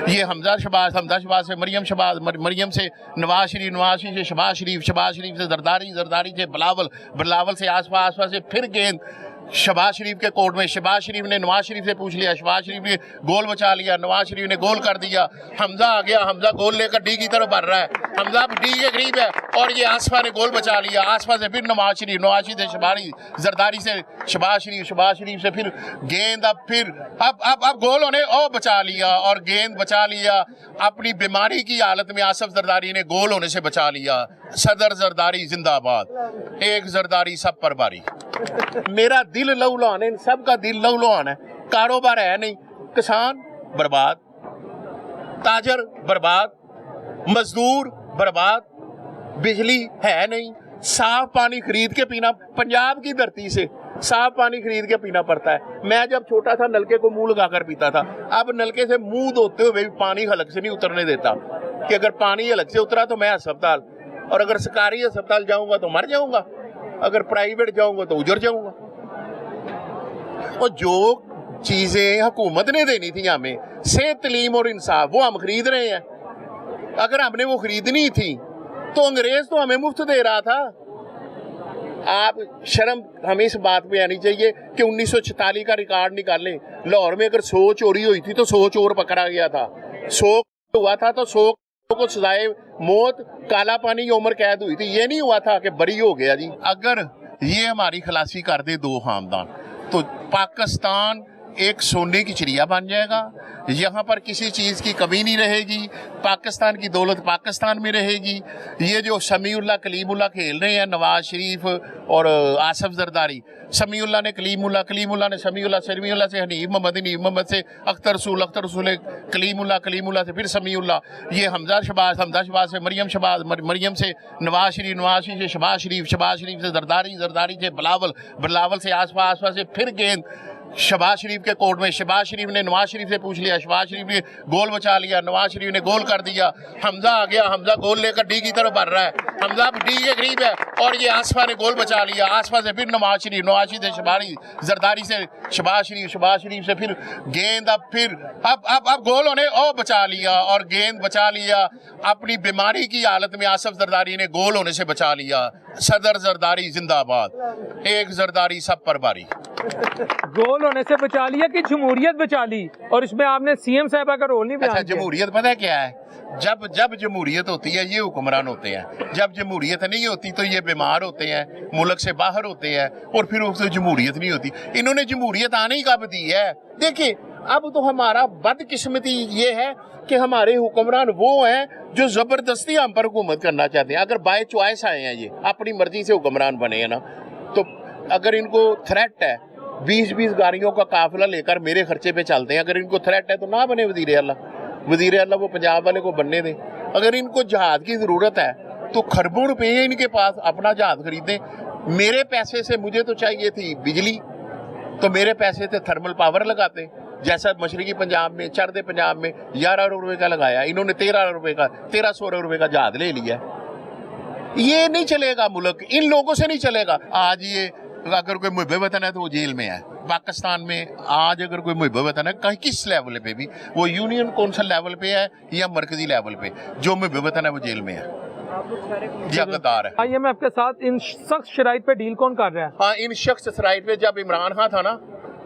یہ حمزہ شہباز سے مریم شہباز، مریم سے نواز شریف سے شہباز شریف سے زرداری سے بلاول سے آصفہ سے پھر گیند شہباز شریف کے کورٹ میں، شہباز شریف نے نواز شریف سے پوچھ لیا، شہباز شریف نے گول بچا لیا، نواز شریف نے گول کر دیا، حمزہ آ گیا، حمزہ گول لے کر ڈی کی طرف بڑھ رہا ہے، حمزہ اب ڈی کے قریب ہے اور یہ آصفہ نے گول بچا لیا، آصفہ سے پھر نواز شریف سے زرداری سے شہباز شریف سے پھر گیند اب گول ہونے بچا لیا اور گیند بچا لیا، اپنی بیماری کی حالت میں آصف زرداری نے گول ہونے سے بچا لیا۔ صدر زرداری زندہ باد، ایک زرداری سب پر باری۔ میرا دل لہولہان ہے، ان سب کا دل لہولہان ہے، کاروبار ہے نہیں، کسان برباد، تاجر برباد، مزدور برباد، بجلی ہے نہیں، صاف پانی خرید کے پینا، پنجاب کی دھرتی سے صاف پانی خرید کے پینا پڑتا ہے۔ میں جب چھوٹا تھا نلکے کو منہ لگا کر پیتا تھا، اب نلکے سے منہ دھوتے ہوئے بھی پانی حلق سے نہیں اترنے دیتا کہ اگر پانی حلق سے اترا تو میں ہسپتال، اور اگر سرکاری ہسپتال جاؤں گا تو مر جاؤں گا، اگر پرائیویٹ جاؤں گا تو اجڑ جاؤں گا۔ اور جو چیزیں حکومت نے دینی تھی ہمیں، صحت، تعلیم اور انصاف، وہ ہم خرید رہے ہیں۔ اگر ہم نے وہ خریدنی تھی تو انگریز تو ہمیں مفت دے رہا تھا۔ آپ شرم ہمیں اس بات پہ آنی چاہیے کہ 1946 کا ریکارڈ نکالیں، لاہور میں اگر 100 چوری ہوئی تھی تو 100 چور پکڑا گیا تھا، 100 ہوا تھا تو 100 کو سزائے موت، کالا پانی عمر قید ہوئی تھی، یہ نہیں ہوا تھا کہ بری ہو گیا جی۔ اگر یہ ہماری خلاصی کر دے دو خاندان تو پاکستان ایک سونے کی چڑیا بن جائے گا، یہاں پر کسی چیز کی کمی نہیں رہے گی، پاکستان کی دولت پاکستان میں رہے گی۔ یہ جو سمیع اللہ کلیم اللہ کھیل رہے ہیں، نواز شریف اور آصف زرداری، سمیع اللہ نے کلیم اللہ نے سمیع اللہ سے حنیف محمد سے اختر رسول کلیم اللہ سے پھر سمیع اللہ، یہ حمزہ شہباز سے مریم سے نواز شریف سے شہباز شریف سے زرداری سے بلاول سے آصفہ سے پھر گیند شہباز شریف کے کورٹ میں، شہباز شریف نے نواز شریف سے پوچھ لیا، شہباز شریف نے گول بچا لیا، نواز شریف نے گول کر دیا، حمزہ آ گیا، حمزہ گول لے کر ڈی کی طرف بڑھ رہا ہے، حمزہ اب ڈی کے قریب ہے اور یہ آصفہ نے گول بچا لیا، آصفہ سے پھر نواز شریف سے زرداری سے شہباز شریف سے پھر گیند اب گول ہونے بچا لیا اور گیند بچا لیا، اپنی بیماری کی حالت میں آصف زرداری نے گول ہونے سے بچا لیا۔ صدر زرداری زندہ باد، ایک زرداری سب پر باری۔ گول ہونے سے بچا لیا کہ جمہوریت بچا لی، اور اس میں آپ نے سی ایم صاحبہ کا رول نہیں بیان کیا۔ جمہوریت پتہ ہے کیا ہے؟ جب جمہوریت ہوتی ہے یہ حکمران ہوتے ہیں، جب جمہوریت نہیں ہوتی تو یہ بیمار ہوتے ہیں، ملک سے باہر ہوتے ہیں، اور پھر اس سے جمہوریت نہیں ہوتی۔ انہوں نے جمہوریت آنے ہی کب دی ہے؟ دیکھیں اب تو ہمارا بدقسمتی یہ ہے کہ ہمارے حکمران وہ ہیں جو زبردستی ہم پر حکومت کرنا چاہتے ہیں۔ اگر بائی چوائس آئے ہیں، یہ اپنی مرضی سے حکمران بنے ہیں نا، تو اگر ان کو تھریٹ ہے 20 گاڑیوں کا قافلہ لے کر میرے خرچے پہ چلتے ہیں، اگر ان کو تھریٹ ہے تو نہ بنے وزیر اعلیٰ وہ پنجاب والے کو بننے دیں۔ اگر ان کو جہاز کی ضرورت ہے تو خربوں روپے ہیں ان کے پاس، اپنا جہاز خریدیں۔ میرے پیسے سے مجھے تو چاہیے تھی بجلی، تو میرے پیسے سے تھرمل پاور لگاتے، جیسا مشرقی پنجاب میں، چڑھتے پنجاب میں 11 ارب روپے کا لگایا، انہوں نے 1300 ارب روپے کا جہاز لے لیا۔ یہ نہیں چلے گا ملک، ان لوگوں سے نہیں چلے گا۔ آج یہ اگر کوئی محب وطن ہے تو وہ جیل میں ہے پاکستان میں، آج اگر کوئی محب وطن ہے کہیں کس لیول پہ بھی، وہ یونین کونسل لیول پہ ہے یا مرکزی لیول پہ، جو محب وطن ہے وہ جیل میں ہے یا غدار ہے۔ آئیے میں آپ کے ساتھ ان سخت شرائط پہ ڈیل کون کر رہا ہے؟ ہاں، ان شخص شرائط پہ جب عمران خان تھا نا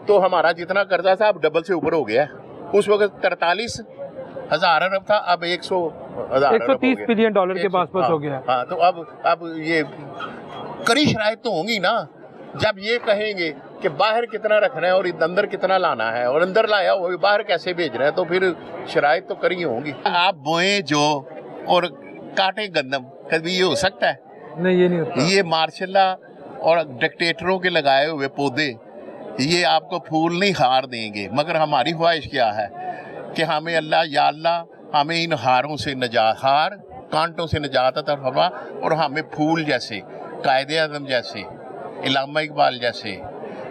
تو ہمارا جتنا قرضہ تھا اب ڈبل سے اوپر ہو گیا ہے۔ اس وقت 43,000 ارب تھا، اب 130 بلین ڈالر کے پاس ہو گیا۔ ہاں، تو اب یہ کڑی شرائط تو ہوں گی نا، جب یہ کہیں گے کہ باہر کتنا رکھنا ہے اور اندر کتنا لانا ہے، اور اندر لایا وہ باہر کیسے بھیجنا ہے، تو پھر شرائط تو کری ہوں گی۔ آپ بوئیں جو اور کاٹیں گندم، کبھی یہ ہو سکتا ہے؟ نہیں، یہ نہیں ہوتا۔ یہ مارشل لا اور ڈکٹیٹروں کے لگائے ہوئے پودے یہ آپ کو پھول نہیں ہار دیں گے، مگر ہماری خواہش کیا ہے کہ ہمیں اللہ یا اللہ ہمیں ان ہاروں سے نجات، ہار کانٹوں سے نجات عطا فرما، اور ہمیں پھول جیسے، قائد اعظم جیسے، علامہ اقبال جیسے،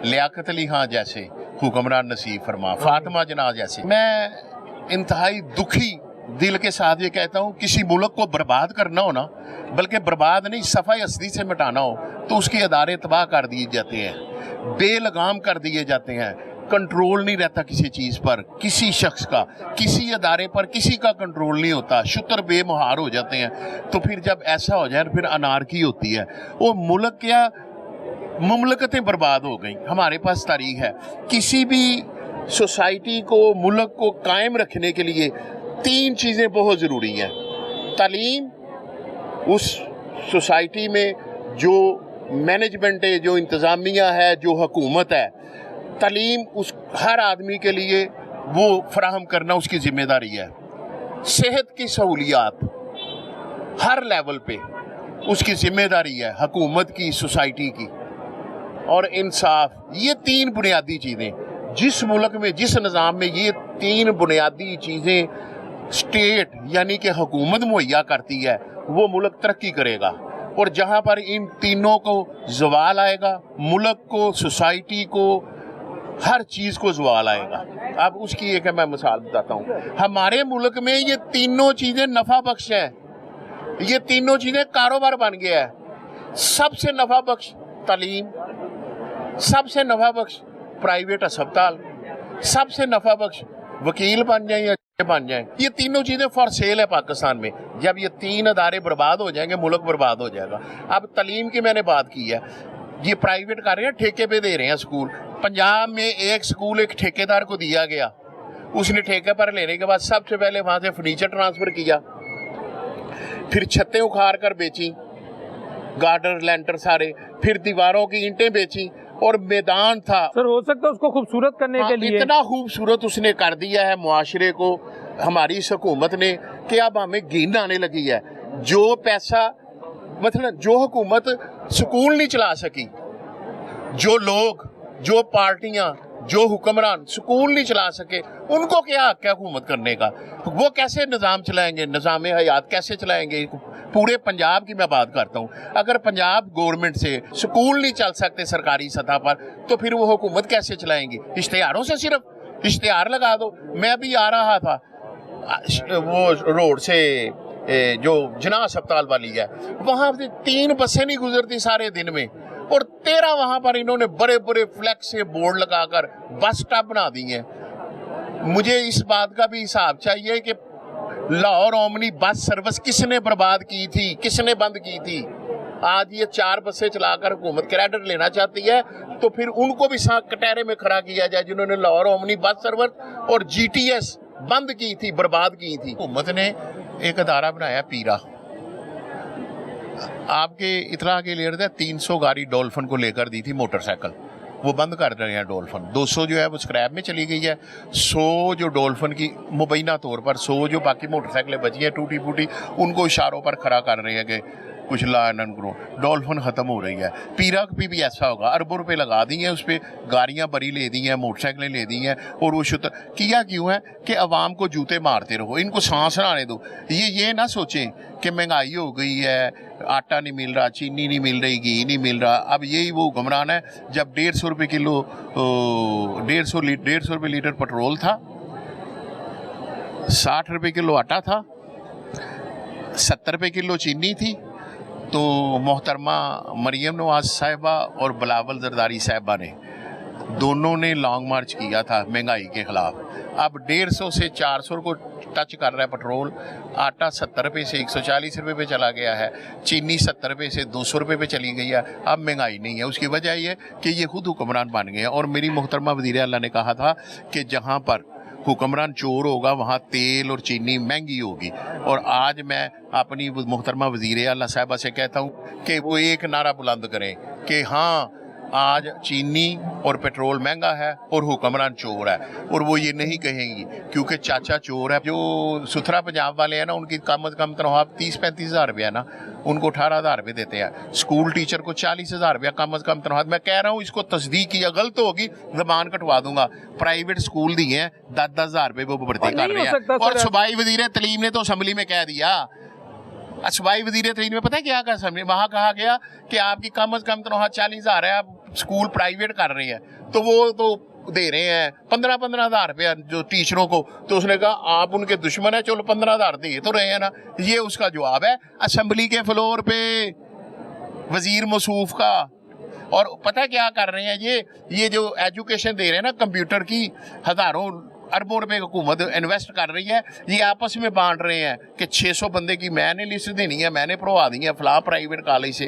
لیاقت علی خان جیسے حکمران نصیب فرما، فاطمہ جناح جیسے۔ میں انتہائی دکھی دل کے ساتھ یہ کہتا ہوں، کسی ملک کو برباد کرنا ہو نا، بلکہ برباد نہیں صفائی اصلی سے مٹانا ہو، تو اس کے ادارے تباہ کر دیے جاتے ہیں، بے لگام کر دیے جاتے ہیں، कंट्रोल नहीं रहता किसी चीज़ पर, किसी शख्स का, किसी अदारे पर किसी का कंट्रोल नहीं होता, शुतर बेमुहार हो जाते हैं। तो फिर जब ऐसा हो जाए फिर अनारकी होती है। वो मुल्क क्या मुमलकतें बर्बाद हो गई। हमारे पास तारीख है, किसी भी सोसाइटी को, मुल्क को कायम रखने के लिए 3 चीज़ें बहुत ज़रूरी हैं। तालीम, उस सोसाइटी में जो मैनेजमेंट है, जो इंतज़ामिया है, जो हुकूमत है, तालीम उस हर आदमी के लिए वो फराहम करना उसकी ज़िम्मेदारी है। सेहत की सहूलियात हर लेवल पे उसकी ज़िम्मेदारी है हुकूमत की, सोसाइटी की, और इंसाफ। ये 3 बुनियादी चीज़ें जिस मुल्क में, जिस निज़ाम में ये 3 बुनियादी चीज़ें स्टेट यानी कि हुकूमत मुहैया करती है, वो मुल्क तरक्की करेगा। और जहाँ पर इन तीनों को ज़वाल आएगा, मुल्क को, सोसाइटी को, हर चीज़ को ज़वाल आएगा। अब उसकी एक मैं मिसाल बताता हूँ। हमारे मुल्क में ये तीनों चीज़ें नफ़ा बख्श हैं, ये तीनों चीज़ें कारोबार बन गया है। सबसे नफ़ा बख्श तालीम, सबसे नफ़ा बख्श प्राइवेट अस्पताल, सबसे नफ़ा बख्श वकील बन जाए या बन जाए। ये तीनों चीज़ें फॉर सेल है पाकिस्तान में। जब ये 3 अदारे बर्बाद हो जाएंगे, मुल्क बर्बाद हो जाएगा। अब तालीम की मैंने बात की है, ये प्राइवेट कर रहे हैं, ठेके पे दे रहे हैं स्कूल। पंजाब में एक स्कूल एक ठेकेदार को दिया गया, उसने ठेके पर लेने के बाद सबसे पहले वहाँ से फर्नीचर ट्रांसफ़र किया, फिर छतें उखाड़ कर बेची, गार्डर लेंटर सारे, फिर दीवारों की ईंटें बेची, और मैदान था। सर हो सकता है उसको खूबसूरत करने के लिए इतना खूबसूरत उसने कर दिया है मुआशरे को, हमारी इस हुकूमत ने, कि अब हमें घिन आने लगी है। जो पैसा, मतलब जो हुकूमत स्कूल नहीं चला सकी, जो लोग, जो पार्टियां, जो हुक्मरान स्कूल नहीं चला सके, उनको क्या हक है हुकूमत करने का? वो कैसे निज़ाम चलाएंगे, निज़ाम हयात कैसे चलाएंगे? पूरे पंजाब की मैं बात करता हूँ। अगर पंजाब गवर्नमेंट से स्कूल नहीं चल सकते सरकारी सतह पर, तो फिर वो हुकूमत कैसे चलाएंगी? इश्तिहारों से, सिर्फ इश्तिहार लगा दो। मैं अभी आ रहा था वो रोड से जो जना अस्पताल वाली है, वहाँ से 3 बसें नहीं गुजरती सारे दिन में, और 13 वहाँ पर इन्होंने बड़े बड़े फ्लैक्स से बोर्ड लगाकर बस स्टॉप बना दी हैं। मुझे इस बात का भी हिसाब चाहिए कि लाहौर ओमनी बस सर्विस किसने बर्बाद की थी, किसने बंद की थी? आज ये 4 बसें चलाकर हुकूमत क्रेडिट लेना चाहती है, तो फिर उनको भी कटहरे में खड़ा किया जाए जिन्होंने लाहौर ओमनी बस सर्विस और GTS बंद की थी, बर्बाद की थी। हुकूमत ने एक अदारा बनाया पीरा, आपके इतला के लिए 300 गाड़ी डॉल्फिन को लेकर दी थी मोटरसाइकिल, वो बंद कर रहे हैं डॉल्फिन। 200 जो है वो स्क्रैप में चली गई है। 100 जो डॉल्फिन की मुबैना तौर पर 100 जो बाकी मोटरसाइकिलें बची हैं टूटी फूटी, उनको इशारों पर खड़ा कर रहे हैं कि कुछ लान करो, डॉल्फिन ख़त्म हो रही है। पीरा पे भी ऐसा होगा, अरबों रुपये लगा दी हैं उस पर, गाड़ियाँ बड़ी ले दी हैं, मोटरसाइकिलें ले दी हैं, और वो शुतर किया क्यों है कि आवाम को जूते मारते रहो, इनको सांस ना आने दो। ये ना सोचें कि महंगाई हो गई है, आटा नहीं मिल रहा, चीनी नहीं मिल रही, घी नहीं मिल रहा। अब यही वो हुक्मरान है, जब 150 रुपये किलो 150 रुपये लीटर पेट्रोल था, 60 रुपये किलो आटा था, 70 रुपये किलो चीनी थी, तो मोहतरमा मरियम नवाज साहिबा और बिलावल जरदारी साहिबा ने दोनों ने लॉन्ग मार्च किया था महंगाई के ख़िलाफ़। अब 150 से 400 को टच कर रहा है पेट्रोल, आटा 70 रुपये से 140 रुपये पे चला गया है, चीनी 70 रुपये से 200 रुपये पे चली गई है। अब महंगाई नहीं है, उसकी वजह ये कि ये खुद हुक्मरान बन गए हैं। और मेरी मोहतरमा वज़ीर आला ने कहा था कि जहाँ पर हुक्मरान चोर होगा वहाँ तेल और चीनी महंगी होगी। और आज मैं अपनी मोहतरमा वज़ीर आला साहिबा से कहता हूँ कि वो एक नारा बुलंद करें कि हाँ, आज चीनी और पेट्रोल महंगा है और हुक्मरान चोर है। और वो ये नहीं कहेंगी क्योंकि चाचा चोर है। जो सुथरा पंजाब वाले हैं ना, उनकी कम अज़ कम तनख्वाह 30-35 हज़ार रुपये है ना, उनको 18,000 रुपये देते हैं। स्कूल टीचर को 40,000 रुपया कम अज़ कम तनख्वाह। मैं कह रहा हूँ इसको तस्दीक किया, गलत होगी ज़बान कटवा दूंगा। प्राइवेट स्कूल दिए हैं 10-10 हज़ार रुपये वो भर्ती कर रहे हैं। और सूबाई वज़ीर तलीम ने तो असम्बली में कह दिया, सूबाई वज़ीर तलीम ने पता है क्या कहा, वहाँ कहा गया कि आपकी कम अज़ कम तनख्वाह 40,000 है, आप स्कूल प्राइवेट कर रहे हैं, तो वो तो दे रहे हैं 15-15 हज़ार रुपया जो टीचरों को। तो उसने कहा आप उनके दुश्मन है, चलो 15 हज़ार दे तो रहे हैं ना। ये उसका जवाब है असम्बली के फ्लोर पे वज़ीर मौसूफ का। اور پتہ کیا کر رہے ہیں یہ جو ایجوکیشن دے رہے ہیں نا کمپیوٹر کی ہزاروں اربوں روپے حکومت انویسٹ کر رہی ہے, یہ آپس میں بانٹ رہے ہیں کہ 600 بندے کی میں نے لسٹ دینی ہے, میں نے پڑھوا دی ہے فلاں پرائیویٹ کالج سے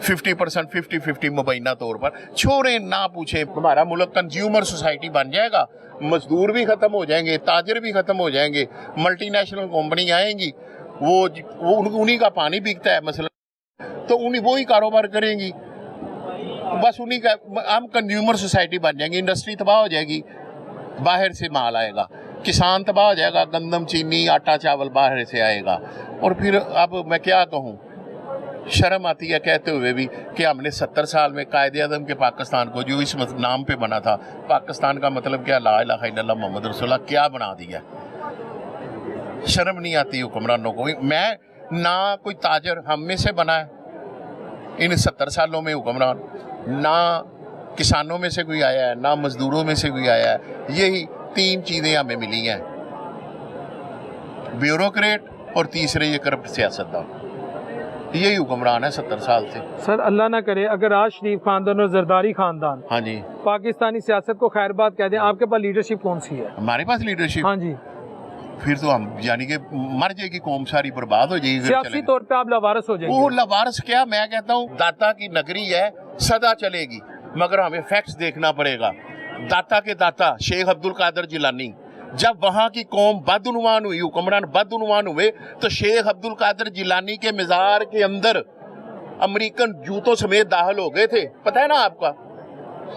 50% 50-50 مبینہ طور پر. چھوڑیں نہ پوچھیں, ہمارا ملک کنزیومر سوسائٹی بن جائے گا, مزدور بھی ختم ہو جائیں گے, تاجر بھی ختم ہو جائیں گے, ملٹی نیشنل کمپنی آئیں گی, وہ انہی کا پانی بکتا ہے مثلا, تو وہی کاروبار کریں گی, بس انہی کا. ہم کنزیومر سوسائٹی بن جائیں گے, انڈسٹری تباہ ہو جائے گی, باہر سے مال آئے گا, کسان تباہ ہو جائے گا, گندم چینی آٹا چاول باہر سے آئے گا. اور پھر اب میں کیا کہوں, شرم آتی ہے کہتے ہوئے بھی کہ ہم نے 70 سال میں قائد اعظم کے پاکستان کو جو اس نام پہ بنا تھا, پاکستان کا مطلب کیا, لا الہ الا اللہ محمد رسول اللہ, کیا بنا دیا. شرم نہیں آتی حکمرانوں کو. میں نہ کوئی تاجر ہم میں سے بنا ہے ان 70 سالوں میں حکمران, نہ کسانوں میں سے کوئی آیا ہے, نہ مزدوروں میں سے کوئی آیا ہے. یہی 3 چیزیں ہمیں ملی ہیں, بیوروکریٹ اور تیسرے یہ کرپٹ سیاستدان. یہی حکمران ہے 70 سال سے. سر اللہ نہ کرے اگر آج شریف خاندان اور زرداری خاندان ہاں جی پاکستانی سیاست کو خیر بات کہہ دیں, آپ کے پاس لیڈرشپ کون سی ہے؟ ہمارے پاس لیڈرشپ, ہاں جی, پھر تو ہم یعنی کہ مر جائے گی قوم ساری, برباد ہو جائے گی. سیاسی طور پہ آپ لاوارث ہو جائیں وہ گے. لاوارث کیا, میں کہتا ہوں داتا کی نگری ہے, سدا چلے گی, مگر ہمیں فیکٹس دیکھنا پڑے گا. داتا کے داتا شیخ عبد القادر جیلانی, جب وہاں کی قوم بدعنوان ہوئی, حکمران بدعنوان ہوئے, تو شیخ عبد القادر جیلانی کے مزار کے اندر امریکن جوتوں سمیت داخل ہو گئے تھے. پتہ ہے نا آپ کا,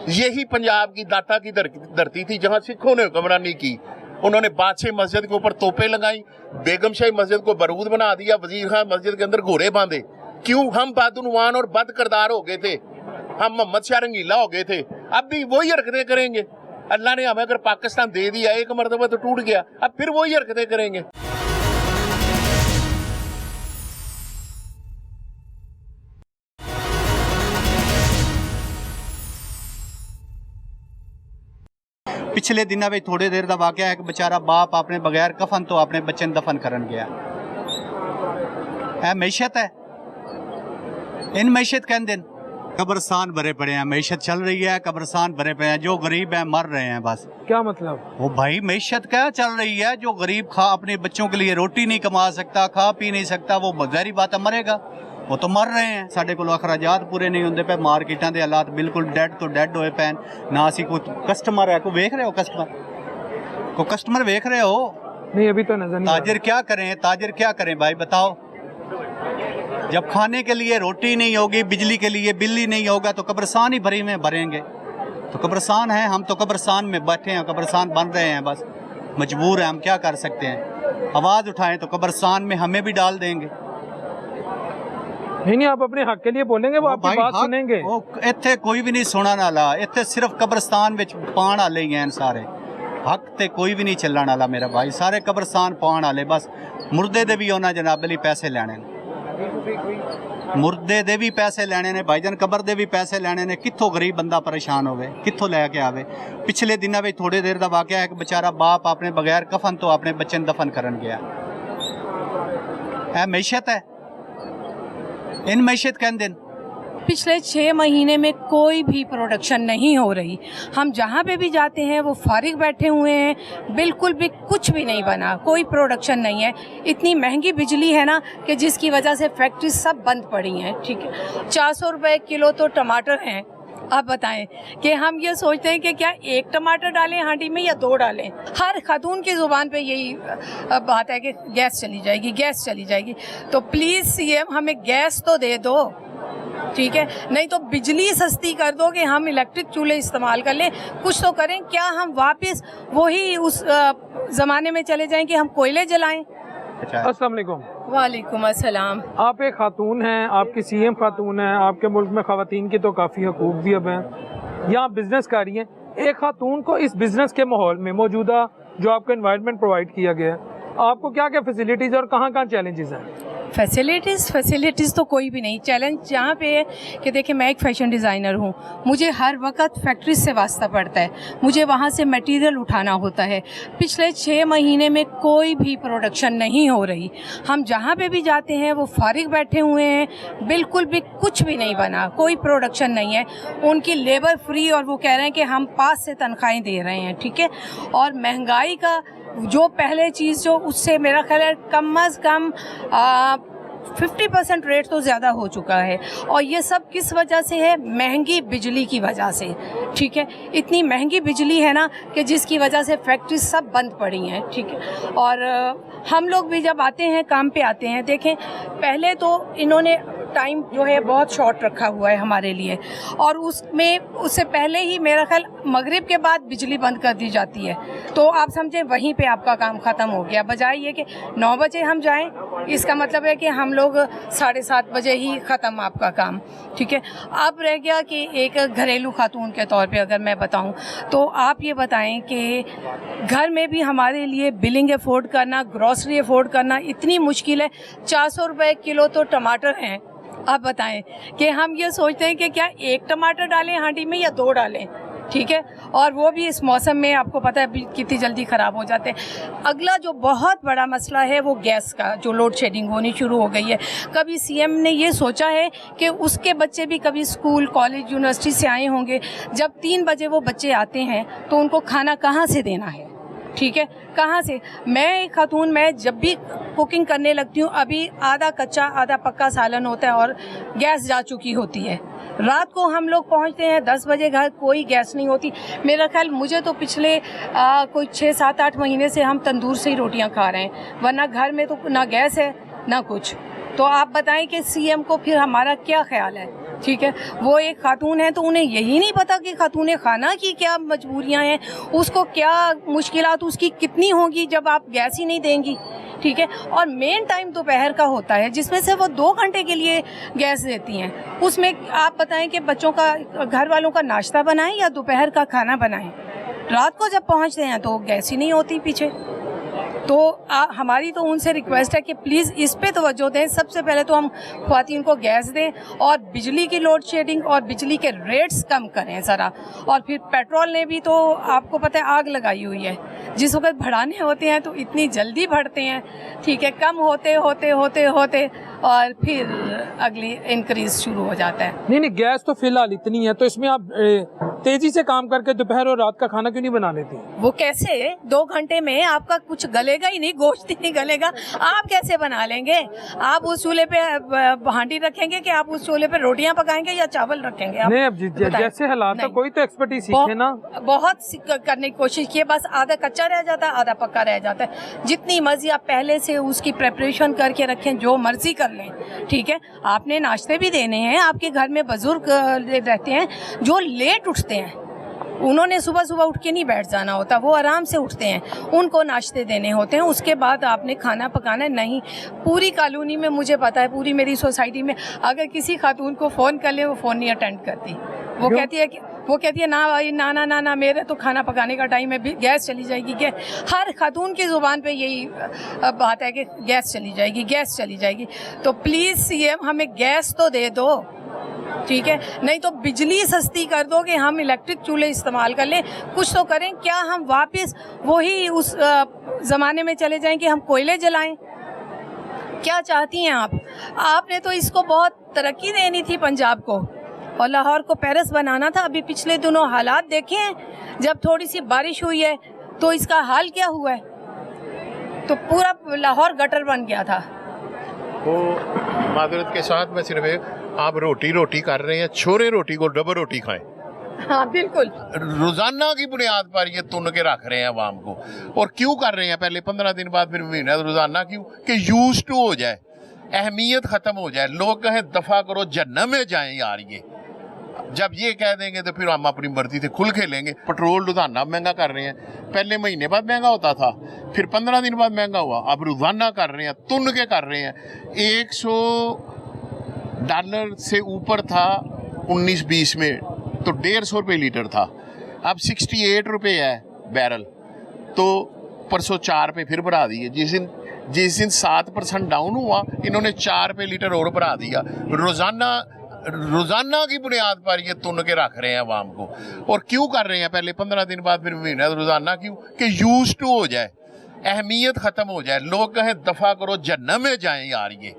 یہی پنجاب کی داتا کی دھرتی تھی جہاں سکھوں نے حکمرانی کی. انہوں نے بادشاہ مسجد کے اوپر توپیں لگائیں, بیگم شاہی مسجد کو بارود بنا دیا, وزیر خان مسجد کے اندر گھوڑے باندھے. کیوں؟ ہم بدعنوان اور بد کردار ہو گئے تھے, ہم محمد شاہ رنگیلا ہو گئے تھے. اب بھی وہی حرکتیں کریں گے. اللہ نے ہمیں اگر پاکستان دے دیا ایک مرتبہ تو ٹوٹ گیا, اب پھر وہی حرکتیں کریں گے. پچھلے دنوں میں تھوڑے دیر دا واقعہ ہے کہ بیچارہ باپ اپنے بغیر کفن تو اپنے بچے دفن کرن گیا. اے معیشت ہے, ان معیشت کہن دن قبرستان بھرے پڑے ہیں, معیشت چل رہی ہے, قبرستان بھرے پڑے ہیں, جو غریب ہیں مر رہے ہیں. بس کیا مطلب؟ وہ بھائی معیشت کیا چل رہی ہے, جو غریب اپنے بچوں کے لیے روٹی نہیں کما سکتا, کھا پی نہیں سکتا, وہ ظاہری بات ہے مرے گا, وہ تو مر رہے ہیں. ساڈے کو اخراجات پورے نہیں ہوندے پے, مارکیٹاں دے حالات بالکل ڈیڈ تو ڈیڈ ہوئے پے, نہ اسی کوئی کسٹمر ہے, کوئی ویکھ رہے ہو کسٹمر ویکھ رہے ہو؟ نہیں ابھی تو نظر نہیں. تاجر کیا کریں بھائی بتاؤ, جب کھانے کے لیے روٹی نہیں ہوگی, بجلی کے لیے بل ہی نہیں ہوگا, تو قبرستان ہی بھریں گے. تو قبرستان ہے, ہم تو قبرستان میں بیٹھے ہیں, قبرستان بن رہے ہیں, بس مجبور ہیں, ہم کیا کر سکتے ہیں. آواز اٹھائیں تو قبرستان میں ہمیں بھی ڈال دیں گے. نہیں آپ اپنے حق کے لیے بولیں گے, وہ آپ کی بات سنیں گے. اتنے کوئی بھی نہیں سنن والا, اتنے صرف قبرستان وچ پان والے ہی ہیں سارے. حق تے کوئی بھی نہیں چلن والا میرا بھائی, سارے قبرستان پان والے. بس مردے دے بھی انہاں جناب علی پیسے لینے نے, مردے دے بھی پیسے لینے نے بھائی جان, قبر دے بھی پیسے لینے نے. کتھوں غریب بندہ پریشان ہوئے, کتھوں لے کے آوے. پچھلے دنوں میں تھوڑے دیر دا واقعہ ہے کہ بیچارہ باپ اپنے بغیر کفن تو اپنے بچے دفن کرن گیا. اے معیشت ہے, ان معیشت کہن دن. پچھلے 6 مہینے میں کوئی بھی پروڈکشن نہیں ہو رہی. ہم جہاں پہ بھی جاتے ہیں وہ فارغ بیٹھے ہوئے ہیں, بالکل بھی کچھ بھی نہیں بنا, کوئی پروڈکشن نہیں ہے. اتنی مہنگی بجلی ہے نا کہ جس کی وجہ سے فیکٹری سب بند پڑی ہیں. ٹھیک ہے, 400 روپے کلو تو ٹماٹر ہیں. آپ بتائیں کہ ہم یہ سوچتے ہیں کہ کیا ایک ٹماٹر ڈالیں ہانڈی میں یا 2 ڈالیں. ہر خاتون کی زبان پہ یہی بات ہے کہ گیس چلی جائے گی, گیس چلی جائے گی. تو پلیز سی ایم ہمیں گیس تو دے دو, ٹھیک ہے, نہیں تو بجلی سستی کر دو کہ ہم الیکٹرک چولہے استعمال کر لیں. کچھ تو کریں. کیا ہم واپس وہی اس زمانے میں چلے جائیں کہ ہم کوئلے جلائیں؟ السلام علیکم. وعلیکم السلام. آپ ایک خاتون ہیں, آپ کی سی ایم خاتون ہیں, آپ کے ملک میں خواتین کی تو کافی حقوق بھی اب ہیں, یہاں بزنس کر رہی ہیں. ایک خاتون کو اس بزنس کے ماحول میں موجودہ جو آپ کو انوائرمنٹ پرووائڈ کیا گیا ہے, آپ کو کیا کیا فیسلٹیز اور کہاں کہاں چیلنجز ہیں؟ फैसिलिटीज़ तो कोई भी नहीं। चैलेंज यहाँ पे है कि देखिए मैं एक फ़ैशन डिज़ाइनर हूँ, मुझे हर वक्त फैक्ट्री से वास्ता पड़ता है, मुझे वहाँ से मटेरियल उठाना होता है। पिछले 6 महीने में कोई भी प्रोडक्शन नहीं हो रही। हम जहाँ पे भी जाते हैं वो फारिग बैठे हुए हैं, बिल्कुल भी कुछ भी नहीं बना, कोई प्रोडक्शन नहीं है। उनकी लेबर फ्री और वो कह रहे हैं कि हम पास से तनख्वाहें दे रहे हैं, ठीक है। और महंगाई का जो पहले चीज़ जो उससे मेरा ख्याल है कम अज़ कम 50% रेट तो ज़्यादा हो चुका है। और ये सब किस वजह से है? महंगी बिजली की वजह से, ठीक है। इतनी महंगी बिजली है ना कि जिसकी वजह से फैक्ट्री सब बंद पड़ी हैं, ठीक है। और हम लोग भी जब आते हैं, काम पे आते हैं, देखें पहले तो इन्होंने टाइम जो है बहुत शॉर्ट रखा हुआ है हमारे लिए, और उसमें उससे पहले ही मेरा ख्याल मगरिब के बाद बिजली बंद कर दी जाती है। तो आप समझें वहीं पे आपका काम ख़त्म हो गया। बजाय ये कि 9 बजे हम जाएं, इसका मतलब है कि हम लोग 7:30 बजे ही ख़त्म आपका काम, ठीक है। अब रह गया कि एक घरेलू खातून के तौर पे अगर मैं बताऊं तो आप ये बताएं कि घर में भी हमारे लिए बिलिंग अफोर्ड करना, ग्रॉसरी अफोर्ड करना इतनी मुश्किल है। 400 रुपये किलो तो टमाटर हैं। आप बताएं कि हम ये सोचते हैं कि क्या एक टमाटर डालें हांडी में या 2 डालें, ठीक है। और वो भी इस मौसम में आपको पता है कितनी जल्दी ख़राब हो जाते हैं। अगला जो बहुत बड़ा मसला है वो गैस का, जो लोड शेडिंग होनी शुरू हो गई है। कभी सीएम ने ये सोचा है कि उसके बच्चे भी कभी स्कूल, कॉलेज, यूनिवर्सिटी से आए होंगे, जब 3 बजे वो बच्चे आते हैं तो उनको खाना कहाँ से देना है, ठीक है, कहाँ से? मैं एक खातून, मैं जब भी कुकिंग करने लगती हूँ, अभी आधा कच्चा आधा पक्का सालन होता है और गैस जा चुकी होती है। रात को हम लोग पहुँचते हैं 10 बजे घर, कोई गैस नहीं होती। मेरा ख्याल मुझे तो पिछले कोई 6, 7, 8 महीने से हम तंदूर से ही रोटियाँ खा रहे हैं, वरना घर में तो ना गैस है ना कुछ। तो आप बताएं कि सीएम को फिर हमारा क्या ख्याल है, ठीक है। वो एक खातून है तो उन्हें यही नहीं पता कि खातून खाना की क्या मजबूरियां हैं, उसको क्या मुश्किलात उसकी कितनी होगी जब आप गैस ही नहीं देंगी, ठीक है। और मेन टाइम दोपहर का होता है जिसमें से वो 2 घंटे के लिए गैस देती हैं। उसमें आप बताएं कि बच्चों का, घर वालों का नाश्ता बनाएं या दोपहर का खाना बनाएं। रात को जब पहुंचते हैं तो गैस ही नहीं होती पीछे। तो हमारी तो उनसे रिक्वेस्ट है कि प्लीज़ इस पे तवज्जो दें। सबसे पहले तो हम ख्वातीन को गैस दें और बिजली की लोड शेडिंग और बिजली के रेट्स कम करें ज़रा। और फिर पेट्रोल ने भी तो आपको पता है आग लगाई हुई है, जिस वक्त बढ़ाने होते हैं तो इतनी जल्दी बढ़ते हैं, ठीक है। कम होते होते होते होते और फिर अगली इंक्रीज शुरू हो जाता है। नहीं, गैस तो फिलहाल इतनी है, तो इसमें आप तेजी से काम करके दोपहर और रात का खाना क्यों नहीं बना लेती? वो कैसे? 2 घंटे में आपका कुछ गलेगा ही नहीं, गोश्त ही नहीं गलेगा, आप कैसे बना लेंगे? आप उस चूल्हे पे हांडी रखेंगे कि आप उस चूल्हे पे रोटियां पकाएंगे या चावल रखेंगे? आप नहीं, अब जैसे हालात है, कोई तो एक्सपर्टीज सीखे ना। बहुत करने की कोशिश की, बस आधा कच्चा रह जाता है, आधा पक्का रह जाता है। जितनी मर्जी आप पहले से उसकी प्रेपरेशन करके रखें, जो मर्जी कर लें, ठीक है। आपने नाश्ते भी देने हैं, आपके घर में बुजुर्ग रहते हैं जो लेट उठते हैं, उन्होंने सुबह सुबह उठ के नहीं बैठ जाना होता, वो आराम से उठते हैं, उनको नाश्ते देने होते हैं। उसके बाद आपने खाना पकाना नहीं। पूरी कॉलोनी में मुझे पता है, पूरी मेरी सोसाइटी में अगर किसी खातून को फ़ोन कर ले, वो फ़ोन नहीं अटेंड करती। वो कहती है ना भाई, ना ना ना ना, मेरे तो खाना पकाने का टाइम है, गैस चली जाएगी। हर खातून की ज़ुबान पे यही बात है कि गैस चली जाएगी, गैस चली जाएगी। तो प्लीज़ सीएम हमें गैस तो दे दो, ठीक है। नहीं तो बिजली सस्ती कर दो कि हम इलेक्ट्रिक चूल्हे इस्तेमाल कर लें, कुछ तो करें। क्या हम वापस वही उस ज़माने में चले जाएं कि हम कोयले जलाएं? क्या चाहती हैं आप? आपने तो इसको बहुत तरक्की देनी थी पंजाब को, और लाहौर को पेरिस बनाना था। अभी पिछले दिनों हालात देखे हैं, जब थोड़ी सी बारिश हुई है तो इसका हाल क्या हुआ है, तो पूरा लाहौर गटर बन गया था। वो मादरत के साथ में सिर्फ आप रोटी कर रहे हैं, छोरे रोटी को डबल रोटी खाएं। हाँ बिल्कुल, रोजाना की बुनियाद पर ये तुन के रख रहे हैं आवाम को। और क्यों कर रहे हैं? पहले 15 दिन बाद, फिर महीना, रोजाना क्यों? कि यूज टू हो जाए, अहमियत खत्म हो जाए, लोग कहें दफा करो जन्नत में जाएं यार। ये जब ये कह देंगे तो फिर हम अपनी मर्जी से खुल खेलेंगे। पेट्रोल रोजाना महंगा कर रहे हैं, पहले महीने बाद महंगा होता था, फिर 15 दिन बाद महंगा हुआ, अब रोजाना कर रहे हैं, तुन के कर रहे हैं। $100 से ऊपर था 19-20 में, तो 150 रुपये लीटर था, अब 68 रुपये है बैरल। तो परसों 4 पे फिर बढ़ा दिए। जिस दिन जिस दिन 7% डाउन हुआ इन्होंने 4 रुपये लीटर और बढ़ा दिया। रोजाना की बुनियाद पर ये तुन के रख रहे हैं आवाम को। और क्यों कर रहे हैं? पहले 15 दिन बाद फिर महीना, रोजाना क्यों? कि यूज टू हो जाए, अहमियत खत्म हो जाए, लोग कहें दफा करो जन्नत में जाएं यार। ये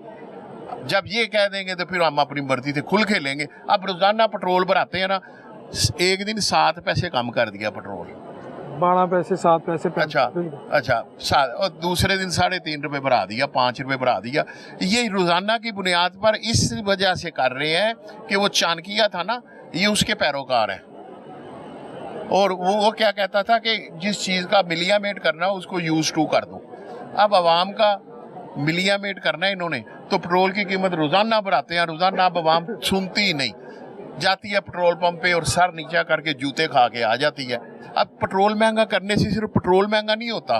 जब ये कह देंगे तो फिर हम अपनी मर्जी से खुल खेलेंगे। अब रोजाना पेट्रोल भराते हैं ना, एक दिन 7 पैसे कम कर दिया पेट्रोल, 12 पैसे 7 पैसे। अच्छा और दूसरे दिन 3.5 रुपये बढ़ा दिया, 5 रुपये बढ़ा दिया। ये रोजाना की बुनियाद पर इस वजह से कर रहे हैं कि वो चाणक्य था ना, ये उसके पैरोकार हैं। और वो क्या कहता था कि जिस चीज़ का मिलियामेट करना है उसको यूज टू कर दो। अब आवाम का मिलियामेट करना है इन्होंने, तो पेट्रोल की कीमत रोजाना बढ़ाते हैं रोजाना। अब आवाम सुनती ही नहीं, जाती है पेट्रोल पंप पे और सर नीचा करके जूते खा के आ जाती है। अब पेट्रोल महंगा करने से सिर्फ पेट्रोल महंगा नहीं होता,